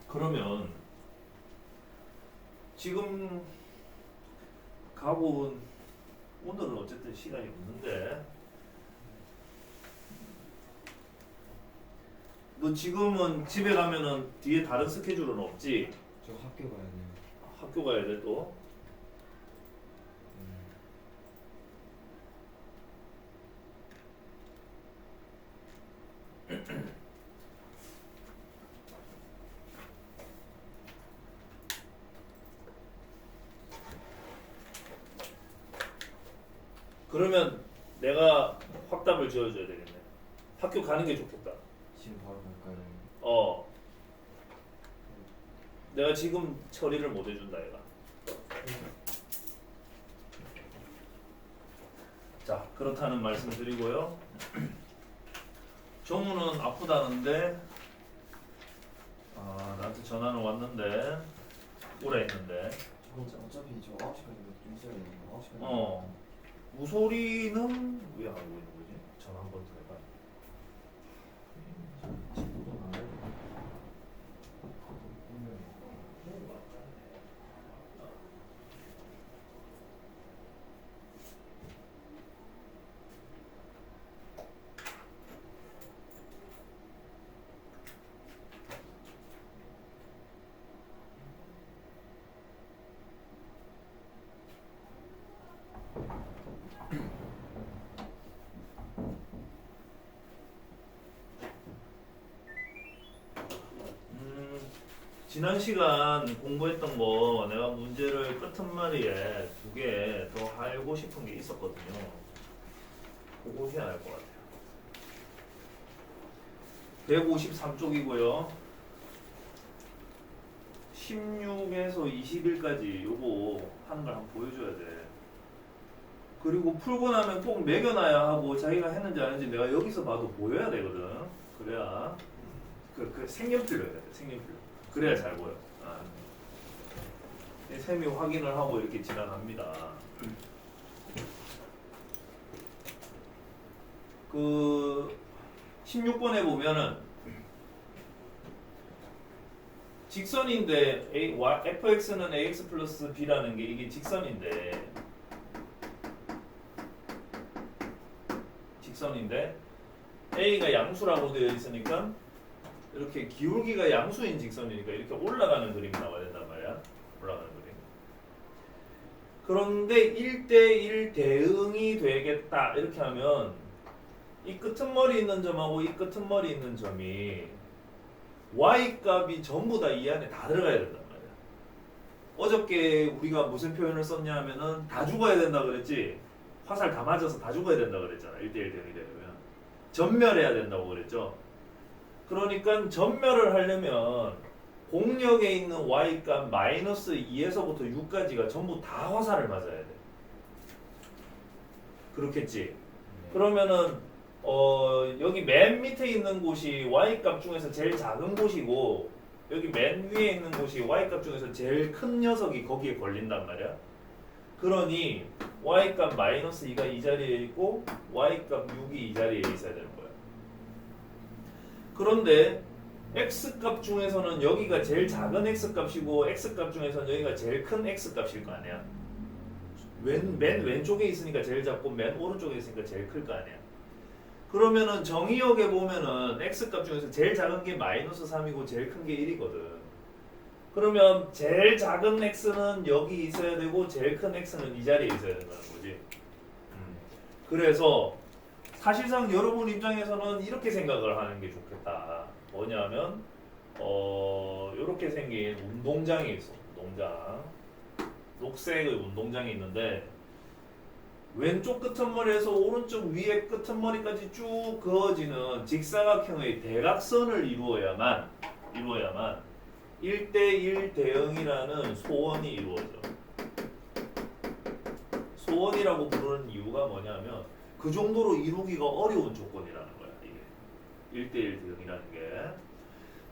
그러면 지금 가고 오늘은 어쨌든 시간이 없는데 너 지금은 집에 가면은 뒤에 다른 스케줄은 없지? 저 학교 가야 돼요. 학교 가야 돼 또? 그러면 내가 확답을 지어줘야 되겠네. 학교 가는 게 좋겠다. 지금 바로 갈까요? 어. 내가 지금 처리를 못 해준다 얘가. 자, 그렇다는 말씀 드리고요. 정우는 아프다는데 나한테 전화는 왔는데 오라 했는데 어차피 저 9시까지 좀 있어야 되는 거. 9시까지. 무소리는 왜 안 하고 있는 거지? 전화 한 번 더 해봐. 친구도 나와요. 지난 시간 공부했던 거 내가 문제를 끝머리에 2개 더 알고 싶은 게 있었거든요. 그거 해야 할 것 같아요. 153쪽이고요. 16에서 20일까지 요거 하는 걸 한번 보여줘야 돼. 그리고 풀고 나면 꼭 매겨놔야 하고 자기가 했는지 안 했는지 내가 여기서 봐도 보여야 되거든. 그래야 그 색연필로 해야 돼. 색연필로. 그래야 잘 보여. 셈이 확인을 하고 이렇게 지나갑니다. 그 16번에 보면은 직선인데 fx는 ax 플러스 b라는 게 이게 직선인데 a가 양수라고 되어 있으니까 이렇게 기울기가 양수인 직선이니까 이렇게 올라가는 그림이 나와야 된단 말이야. 올라가는 그림. 그런데 1대1 대응이 되겠다 이렇게 하면 이 끄트머리 있는 점하고 이 끄트머리 있는 점이 y 값이 전부 다 이 안에 다 들어가야 된단 말이야. 어저께 우리가 무슨 표현을 썼냐 하면은 다 죽어야 된다 그랬지. 화살 다 맞아서 다 죽어야 된다 그랬잖아. 1대1 대응이 되려면 전멸해야 된다고 그랬죠. 그러니까 전멸을 하려면 공역에 있는 y값 마이너스 2에서부터 6까지가 전부 다 화살을 맞아야 돼. 그렇겠지? 그러면은 여기 맨 밑에 있는 곳이 y값 중에서 제일 작은 곳이고 여기 맨 위에 있는 곳이 y값 중에서 제일 큰 녀석이 거기에 걸린단 말이야. 그러니 y값 마이너스 2가 이 자리에 있고 y값 6이 이 자리에 있어야 되는 거야. 그런데 x값 중에서는 여기가 제일 작은 x값이고 x값 중에서는 여기가 제일 큰 x값일 거 아니야. 맨 왼쪽에 있으니까 제일 작고 맨 오른쪽에 있으니까 제일 클 거 아니야. 그러면은 정의역에 보면은 x값 중에서 제일 작은 게 마이너스 3이고 제일 큰 게 1이거든. 그러면 제일 작은 x는 여기 있어야 되고 제일 큰 x는 이 자리에 있어야 된다는 거지. 그래서 사실상 여러분 입장에서는 이렇게 생각을 하는 게 좋겠다. 뭐냐면 이렇게 생긴 운동장이 있어. 운동장. 녹색의 운동장이 있는데 왼쪽 끝머리에서 오른쪽 위에 끝머리까지 쭉 그어지는 직사각형의 대각선을 이루어야만 1대1 대응이라는 소원이 이루어져. 소원이라고 부르는 이유가 뭐냐면 그 정도로 이루기가 어려운 조건이라는 거야. 이게 1대1 대응이라는 게.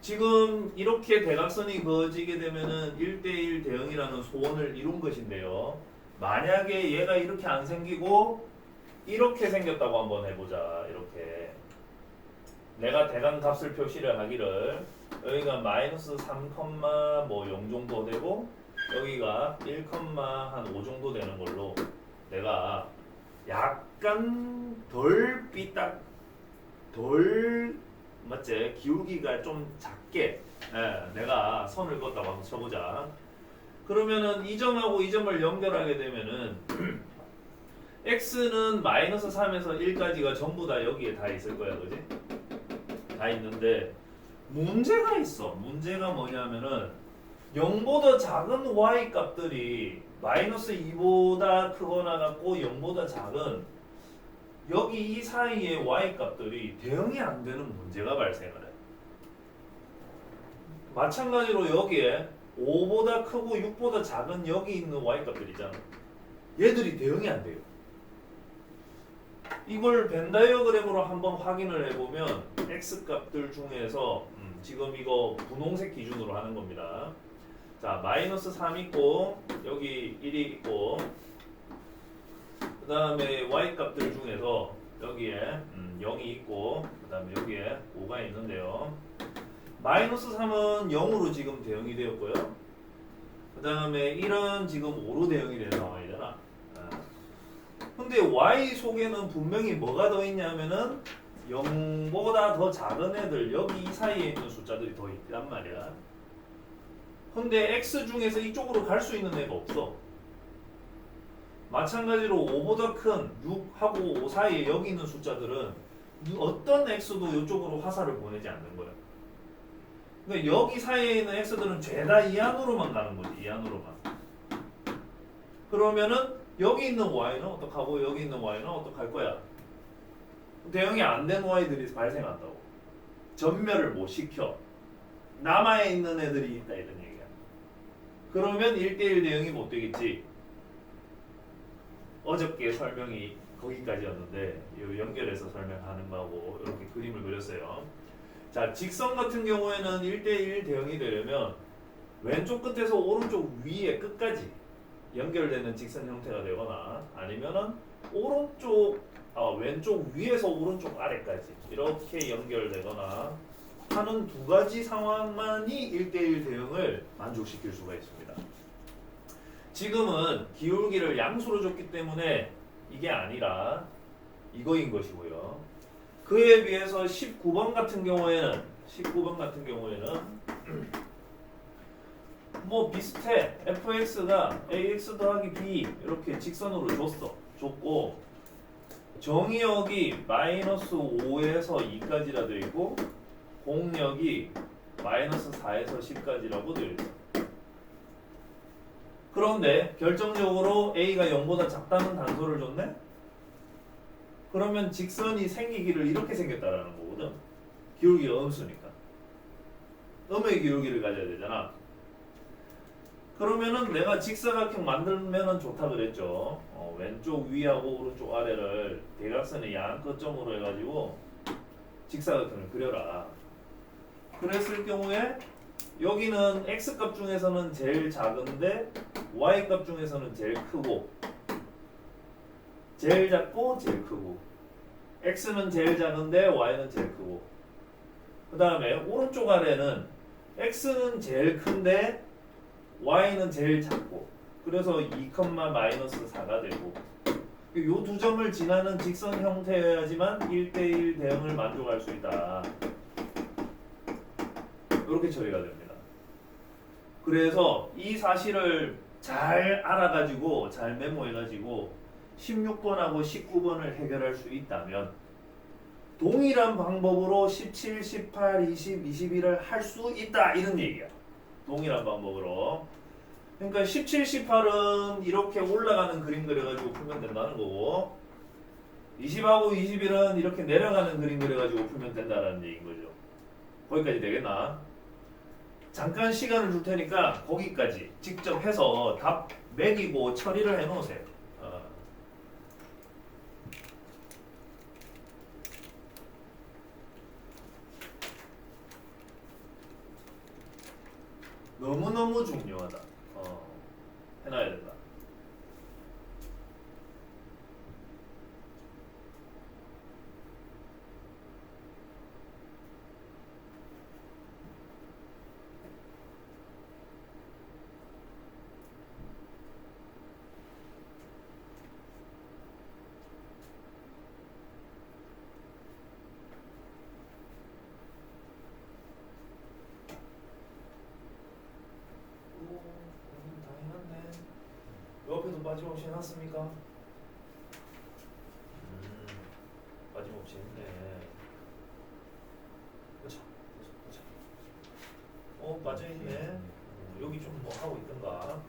지금 이렇게 대각선이 그어지게 되면은 1대1 대응이라는 소원을 이룬 것인데요. 만약에 얘가 이렇게 안 생기고 이렇게 생겼다고 한번 해보자. 이렇게 내가 대강 값을 표시를 하기를 여기가 마이너스 3, 뭐 0 정도 되고 여기가 1, 한 5 정도 되는 걸로 내가 약간 덜 삐딱 덜 맞지? 기울기가 좀 작게 내가 선을 그었다고 한번 쳐보자. 그러면은 이 점하고 이 점을 연결하게 되면은 x는 마이너스 3에서 1까지가 전부 다 여기에 다 있을 거야, 그지? 다 있는데 문제가 있어. 문제가 뭐냐면은 0보다 작은 y 값들이 마이너스 2보다 크거나 같고 0보다 작은 여기 이 사이의 y 값들이 대응이 안 되는 문제가 발생을 해. 마찬가지로 여기에 5보다 크고 6보다 작은 여기 있는 y 값들 있잖아. 얘들이 대응이 안 돼요. 이걸 벤 다이어그램으로 한번 확인을 해보면 x 값들 중에서 지금 이거 분홍색 기준으로 하는 겁니다. 자, 마이너스 3 있고 여기 1이 있고 그 다음에 y 값들 중에서 여기에 0이 있고 그 다음에 여기에 5가 있는데요. 마이너스 3은 0으로 지금 대응이 되었고요. 그 다음에 1은 지금 5로 대응이 된 상황이잖아. 근데 y 속에는 분명히 뭐가 더 있냐면은 0보다 더 작은 애들 여기 이 사이에 있는 숫자들이 더 있단 말이야. 근데 x 중에서 이쪽으로 갈 수 있는 애가 없어. 마찬가지로 5보다 큰 6하고 5 사이에 여기 있는 숫자들은 어떤 x도 이쪽으로 화살을 보내지 않는 거야. 그러니까 여기 사이에 있는 x들은 죄다 이 안으로만 가는 거지. 이 안으로만. 그러면은 여기 있는 y는 어떡하고 여기 있는 y는 어떡할 거야? 대응이 안 된 y들이 발생한다고. 전멸을 못 시켜. 남아 있는 애들이 있다 이런 얘기야. 그러면 1대1 대응이 못 되겠지. 어저께 설명이 거기까지였는데 연결해서 설명하는 거하고 이렇게 그림을 그렸어요. 자, 직선 같은 경우에는 1대1 대응이 되려면 왼쪽 끝에서 오른쪽 위에 끝까지 연결되는 직선 형태가 되거나 아니면은 왼쪽 위에서 오른쪽 아래까지 이렇게 연결되거나 하는 두 가지 상황만이 1대1 대응을 만족시킬 수가 있습니다. 지금은 기울기를 양수로 줬기 때문에 이게 아니라 이거인 것이고요. 그에 비해서 19번 같은 경우에는 뭐 비슷해. fx가 ax 더하기 b 이렇게 직선으로 줬고 정의역이 마이너스 5에서 2까지라 되어 있고 공역이 마이너스 4에서 10까지라고 되어 있어. 그런데 결정적으로 a가 0보다 작다는 단서를 줬네? 그러면 직선이 생기기를 이렇게 생겼다라는 거거든. 기울기가 음수니까. 음의 기울기를 가져야 되잖아. 그러면은 내가 직사각형 만들면은 좋다 그랬죠. 왼쪽 위하고 오른쪽 아래를 대각선의 양 끝점으로 해가지고 직사각형을 그려라. 그랬을 경우에 여기는 x값 중에서는 제일 작은데 y값 중에서는 제일 크고 제일 작고 제일 크고 x는 제일 작은데 y는 제일 크고 그 다음에 오른쪽 아래는 x는 제일 큰데 y는 제일 작고 그래서 2, 마이너스 4가 되고 이 두 점을 지나는 직선 형태여야지만 1대1 대응을 만족할 수 있다. 이렇게 처리가 됩니다. 그래서 이 사실을 잘 알아가지고 잘 메모해가지고 16번하고 19번을 해결할 수 있다면 동일한 방법으로 17, 18, 20, 21을 할 수 있다 이런 얘기야. 동일한 방법으로. 그러니까 17, 18은 이렇게 올라가는 그림 그려가지고 풀면 된다는 거고 20하고 21은 이렇게 내려가는 그림 그려가지고 풀면 된다는 얘기인 거죠. 거기까지 되겠나? 잠깐 시간을 줄 테니까 거기까지 직접 해서 답 매기고 처리를 해놓으세요. 너무너무 중요하다. 해놔야 된다. 빠짐없이 해놨습니까? 빠짐없이 했네. 보자. 빠져있네. 여기 좀 뭐 하고 있던가.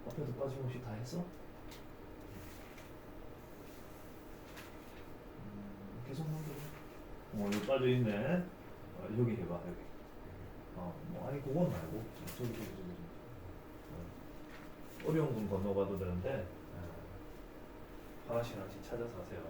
앞에도 빠짐없이 다 했어? 계속 넘겨. 여기 빠져있네. 여기 해봐, 여기. 뭐, 아니, 그건 말고. 저기. 어려운 건 건너가도 되는데, 하나씩 찾아서 하세요.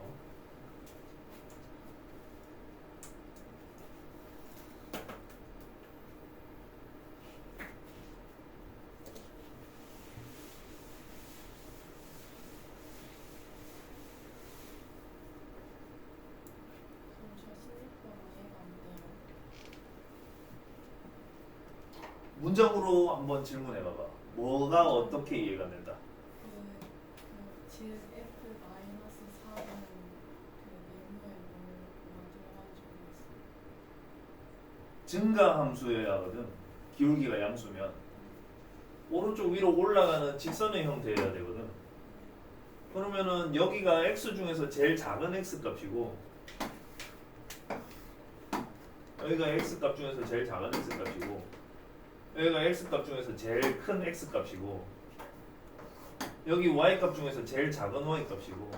문장으로 한번 질문해봐봐. 뭐가 어떻게 이해가 된다? 지금 F 마이너스 4는 네모에 뭐가 들어가지고 있어. 증가함수여야 하거든. 기울기가 양수면 오른쪽 위로 올라가는 직선의 형태여야 되거든. 그러면은 여기가 x 중에서 제일 작은 x 값이고 여기가 x 값 중에서 제일 작은 x 값이고 여기가 x 값 중에서 제일 큰 x 값이고 여기 y 값 중에서 제일 작은 y 값이고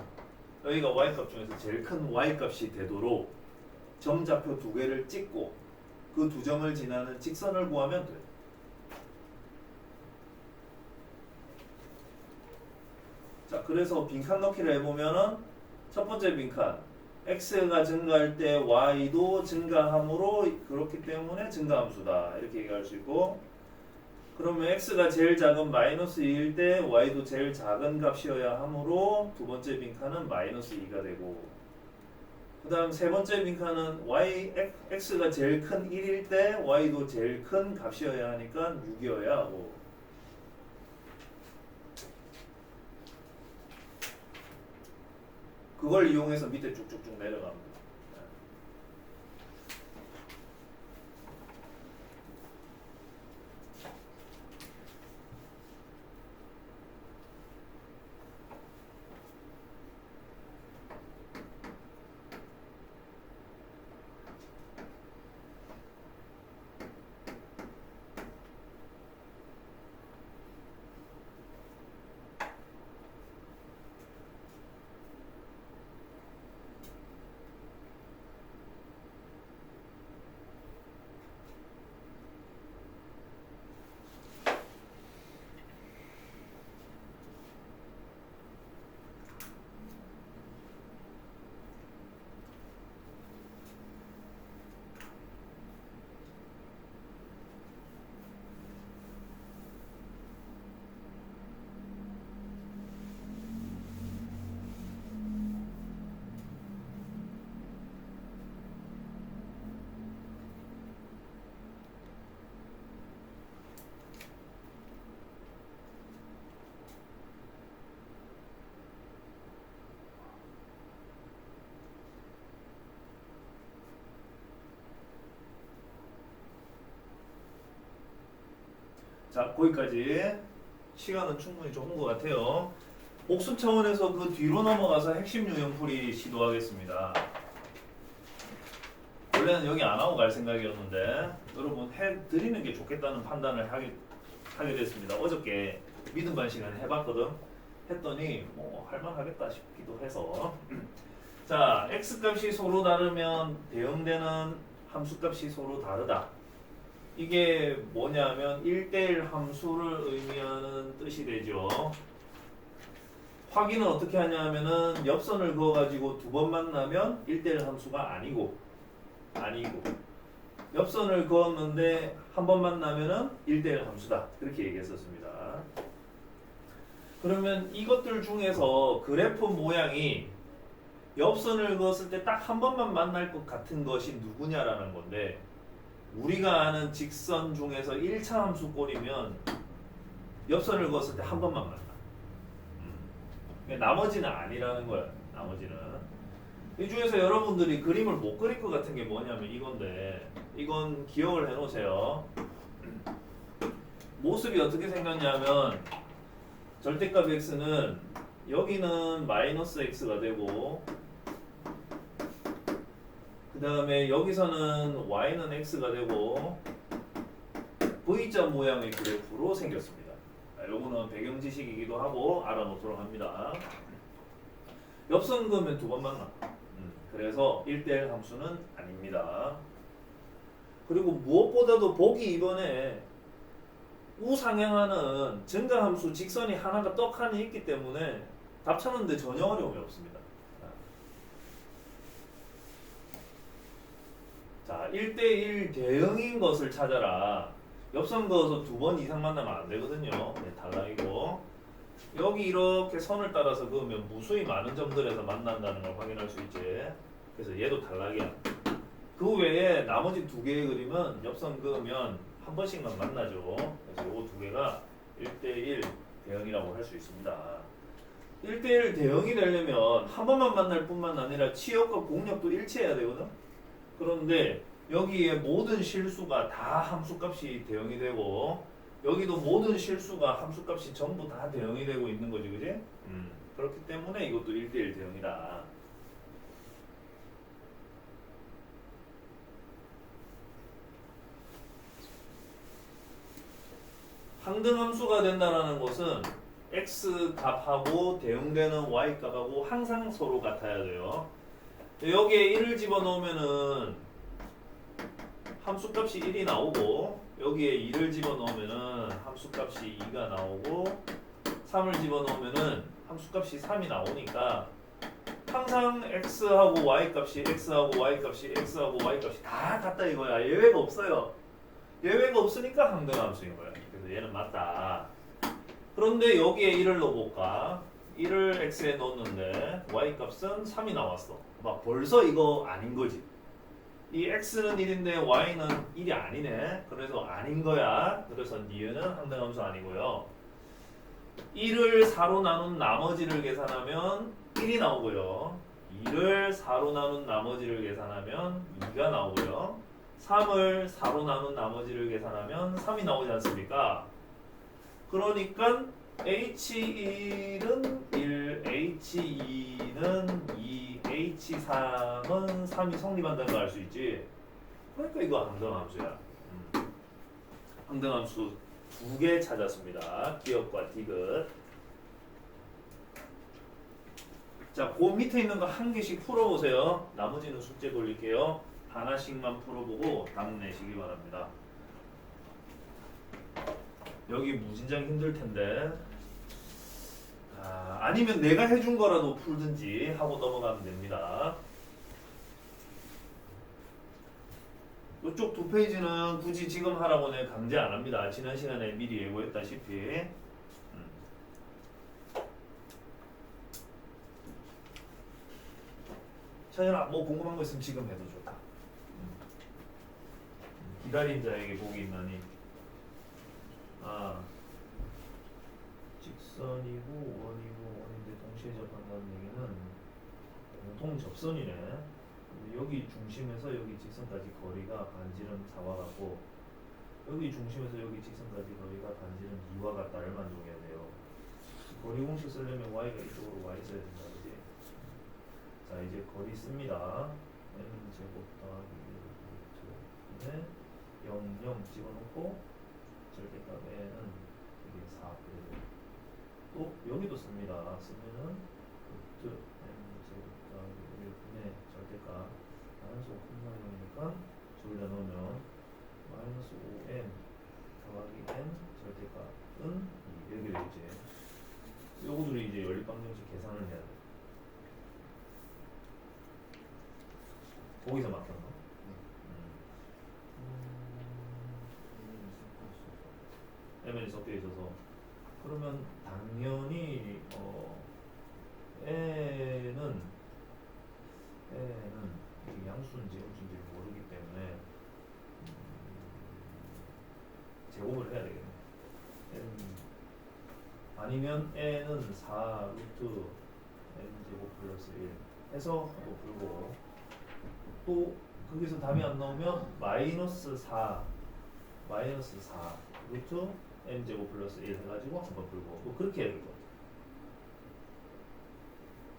여기가 y 값 중에서 제일 큰 y 값이 되도록 점좌표 두 개를 찍고 그 두 점을 지나는 직선을 구하면 돼. 자, 그래서 빈칸 넣기를 해보면은 첫 번째 빈칸 x가 증가할 때 y도 증가함으로 그렇기 때문에 증가함수다 이렇게 얘기할 수 있고 그러면 x가 제일 작은 마이너스 2일 때 y도 제일 작은 값이어야 하므로 두 번째 빈칸은 마이너스 2가 되고 그 다음 세 번째 빈칸은 x가 제일 큰 1일 때 y도 제일 큰 값이어야 하니까 6이어야 하고 그걸 이용해서 밑에 쭉쭉쭉 내려갑니다. 자, 거기까지 시간은 충분히 좋은 것 같아요. 복습 차원에서 그 뒤로 넘어가서 핵심 유형풀이 시도하겠습니다. 원래는 여기 안 하고 갈 생각이었는데 여러분 해드리는 게 좋겠다는 판단을 하게 됐습니다. 어저께 믿음 반 시간에 해봤거든. 했더니 뭐 할만하겠다 싶기도 해서 자, x값이 서로 다르면 대응되는 함수값이 서로 다르다. 이게 뭐냐면 1대1 함수를 의미하는 뜻이 되죠. 확인은 어떻게 하냐면은 옆선을 그어가지고 두 번 만나면 1대1 함수가 아니고 옆선을 그었는데 한 번 만나면은 1대1 함수다. 그렇게 얘기했었습니다. 그러면 이것들 중에서 그래프 모양이 옆선을 그었을 때 딱 한 번만 만날 것 같은 것이 누구냐라는 건데 우리가 아는 직선 중에서 1차 함수꼴이면 옆선을 그었을 때 한 번만 만나. 나머지는 아니라는 거야. 나머지는. 이 중에서 여러분들이 그림을 못 그릴 것 같은 게 뭐냐면 이건데, 이건 기억을 해놓으세요. 모습이 어떻게 생겼냐면 절대값 x는 여기는 마이너스 x가 되고, 그 다음에 여기서는 y는 x가 되고 V자 모양의 그래프로 생겼습니다. 요거는 배경 지식이기도 하고 알아놓도록 합니다. 옆선 그으면 두 번 만나. 그래서 1대1 함수는 아닙니다. 그리고 무엇보다도 보기 이번에 우상향하는 증가함수 직선이 하나가 떡 하나 있기 때문에 답 찾는데 전혀 어려움이 없습니다. 자, 1대1 대응인 것을 찾아라. 옆선 그어서 두 번 이상 만나면 안 되거든요. 네, 탈락이고. 여기 이렇게 선을 따라서 그으면 무수히 많은 점들에서 만난다는 걸 확인할 수 있지. 그래서 얘도 탈락이야. 그 외에 나머지 두 개의 그림은 옆선 그으면 한 번씩만 만나죠. 그래서 이 두 개가 1대1 대응이라고 할 수 있습니다. 1대1 대응이 되려면 한 번만 만날 뿐만 아니라 치역과 공역도 일치해야 되거든. 그런데 여기에 모든 실수가 다 함수값이 대응이 되고, 여기도 모든 실수가 함수값이 전부 다 대응이 되고 있는 거지, 그지? 그렇기 때문에 이것도 1대1 대응이다. 항등함수가 된다는 것은 x 값하고 대응되는 y 값하고 항상 서로 같아야 돼요. 여기에 1을 집어넣으면은 함수값이 1이 나오고, 여기에 2를 집어넣으면은 함수값이 2가 나오고, 3을 집어넣으면은 함수값이 3이 나오니까 항상 x하고 y값이 x하고 y값이 x하고 y값이 다 같다 이거야. 예외가 없어요. 예외가 없으니까 항등함수인 거야. 그래서 얘는 맞다. 그런데 여기에 1을 넣어볼까? 1을 x에 넣었는데 y값은 3이 나왔어. 막 벌써 이거 아닌 거지. 이 x는 1인데 y는 1이 아니네. 그래서 아닌 거야. 그래서 니은은 항등함수 아니고요. 1을 4로 나눈 나머지를 계산하면 1이 나오고요. 2를 4로 나눈 나머지를 계산하면 2가 나오고요. 3을 4로 나눈 나머지를 계산하면 3이 나오지 않습니까? 그러니까 H1은 1, H2는 2, H3은 3이 성립한다는 걸 알 수 있지. 그러니까 이거 항등함수야. 항등함수 두 개 찾았습니다. 기억과 디귿. 자, 그 밑에 있는 거 한 개씩 풀어보세요. 나머지는 숙제 돌릴게요. 하나씩만 풀어보고 답 내시기 바랍니다. 여기 무진장 힘들 텐데, 아니면 내가 해준 거라도 풀든지 하고 넘어가면 됩니다. 이쪽 두 페이지는 굳이 지금 하라고는 강제 안 합니다. 지난 시간에 미리 예고했다시피. 찬현아, 뭐 궁금한 거 있으면 지금 해도 좋다. 기다린 자에게 복이 있나니. 직선이고 원인데 동시에 접한다는 얘기는 공통 접선이네. 여기 중심에서 여기 직선까지 거리가 반지름 4와 같고, 여기 중심에서 여기 직선까지 거리가 반지름 2와 같다를 만족해야 돼요. 거리 공식 쓰려면 y가 이쪽으로 y 써야 된다, 그지? 자, 이제 거리 씁니다. n 제곱 더하기 1 루트 0, 0 집어넣고 절대값 n은 이게 4 그래요. 또 여기도 씁니다. 쓰면은 루트 n 제곱 더하기 1분의 절대값 마이너스 5,0이니까 저기다 넣으면 마이너스 5n 더하기 n 절대값은 2 이렇게 되겠지. 요거들이 이제 연립방정식 계산을 해야 돼. 거기서 막혔나? mn이 섞여 있어서 그러면 당연히 n은 이게 양수인지 음수인지 모르기 때문에 제곱을 해야 되겠네. n 아니면 n은 4 루트 n 제곱 플러스 1 해서 한번 풀고 또 거기서 답이 안 나오면 마이너스 4 루트 n 제곱 플러스 1 해가지고 한번 풀고 뭐 그렇게 해야 될 것 같아.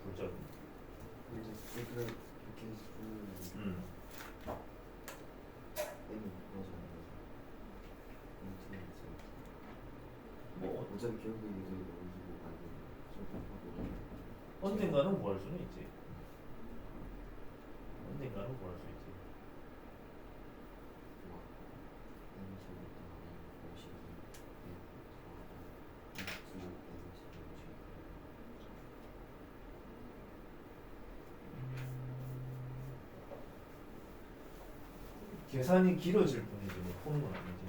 그렇죠? 이제 그렇게 해서 음. N이 맞아요. 뭐 어차피 결국에 이제 넣어주고 가고 설탕하고 언젠가는 구할 수는 있지. 언젠가는 구할 수 있지. 막 N 제곱 더하기 50 N 더하기 N 제곱 계산이 길어질 뿐이지 뭐 푸는 건 아니지.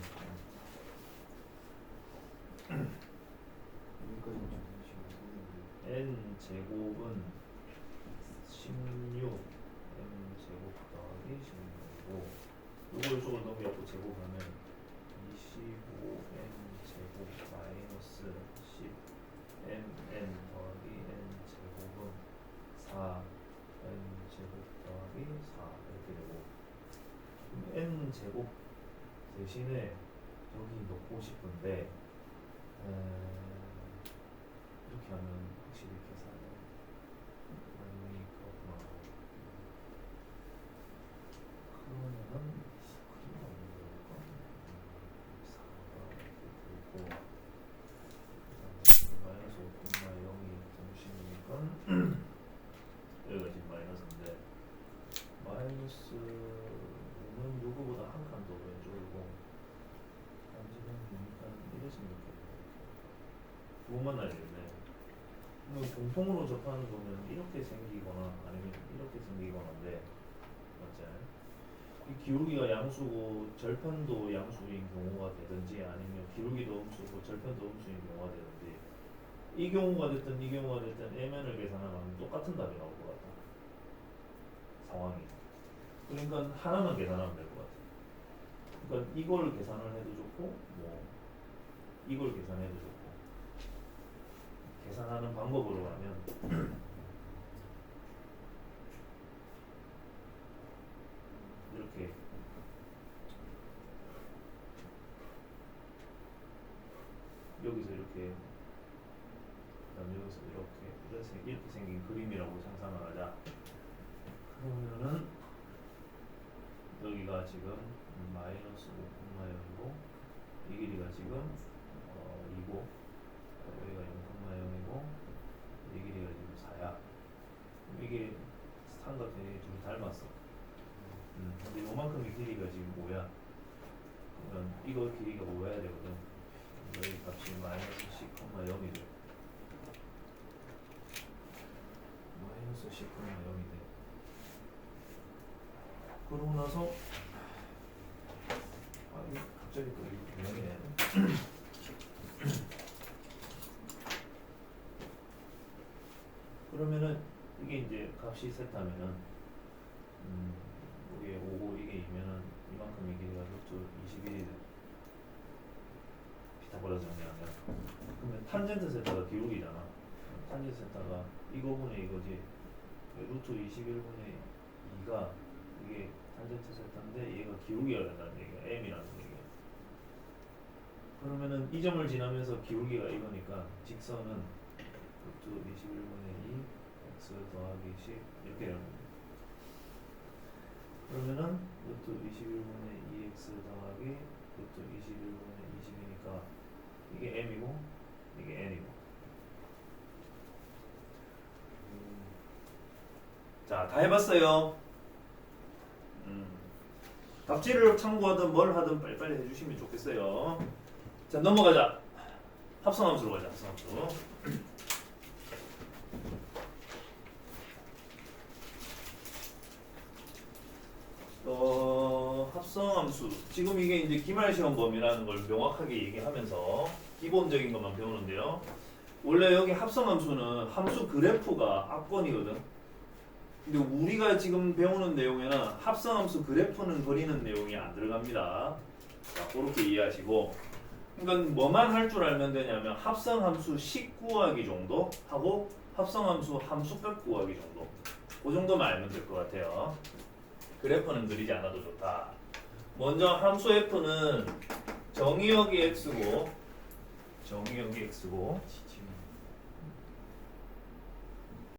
여기까지 좀 지금 n 제곱은 16 n 제곱 더하기 16이고 요걸 넘겨갖고 제곱하면 25 n 제곱 마이너스 10 n 더하기 n 제곱은 4 n 제곱 더하기 4 이렇게 되고 그럼 n 제곱 대신에 여기 넣고 싶은데 이렇게 하면 확실히 계산이 많이 그렇구나. 그러면은 그림 없는 거니까 4가 이렇게 되고 그다음에 마이너스 5,0이 동심이니까 여기가 지금 마이너스인데 마이너스는 요거보다 한 칸 더 왼쪽이고 단지는 보니까 이랬으면 좋겠네. 두 번 만나야 되겠네. 공통으로 접하는 거는 이렇게 생기거나 아니면 이렇게 생기거나인데 맞지? 이 기울기가 양수고 절편도 양수인 경우가 되든지 아니면 기울기도 음수고 절편도 음수인 경우가 되든지 이 경우가 됐든 이 경우가 됐든 Mn을 계산하면 똑같은 답이 나올 것 같다. 상황이. 그러니까 하나만 계산하면 될 것 같아. 그러니까 이걸 계산을 해도 좋고 뭐 이걸 계산해도 좋고 계산하는 방법으로 가면 이렇게 여기서 이렇게 그다음 여기서 이렇게 생긴 그림이라고 상상을 하자. 그러면은 여기가 지금 마이너스 5,0이고 이 길이가 지금 2고 여기가 0,0이고 이 길이가 지금 4야. 이게 삼각형이 둘이 닮았어. 근데 요만큼의 길이가 지금 5야. 그러면 이거 길이가 5여야 되거든. 여기 값이 마이너스 10,0이 돼. 마이너스 10,0이 돼. 그러고 나서 이게 갑자기 또 유명해. 그러면은 이게 이제 값이 셋하면은 이게 5고 이게 2면은 이만큼의 길이가 루트 21이 돼. 피타고라스 정리하면 그러면 탄젠트 세타가 기울기잖아. 탄젠트 세타가 이거분의 이거지. 루트 21분의 2가 이게 탄젠트 세타인데 얘가 기울기가 된다는 얘기야. m이라는 얘기야. 그러면은 이 점을 지나면서 기울기가 이거니까 직선은 루트 21분의 2 x 더하기 10 이렇게 되는 거야. 그러면은 루트 21분의 2x 더하기 루트 21분의 20이니까 이게 m이고 이게 n이고. 자, 다 해봤어요. 답지를 참고하든 뭘 하든 빨리빨리 해주시면 좋겠어요. 자, 넘어가자. 합성함수로 가자. 합성함수. 합성함수. 지금 이게 이제 기말시험 범위라는 걸 명확하게 얘기하면서 기본적인 것만 배우는데요. 원래 여기 합성함수는 함수 그래프가 압권이거든. 근데 우리가 지금 배우는 내용에는 합성함수 그래프는 그리는 내용이 안 들어갑니다. 자, 그렇게 이해하시고 이건 뭐만 할 줄 알면 되냐면 합성함수 식 구하기 정도 하고 합성함수 함수값 구하기 정도 그 정도만 알면 될 것 같아요. 그래프는 그리지 않아도 좋다. 먼저 함수 f는 정의역이 x고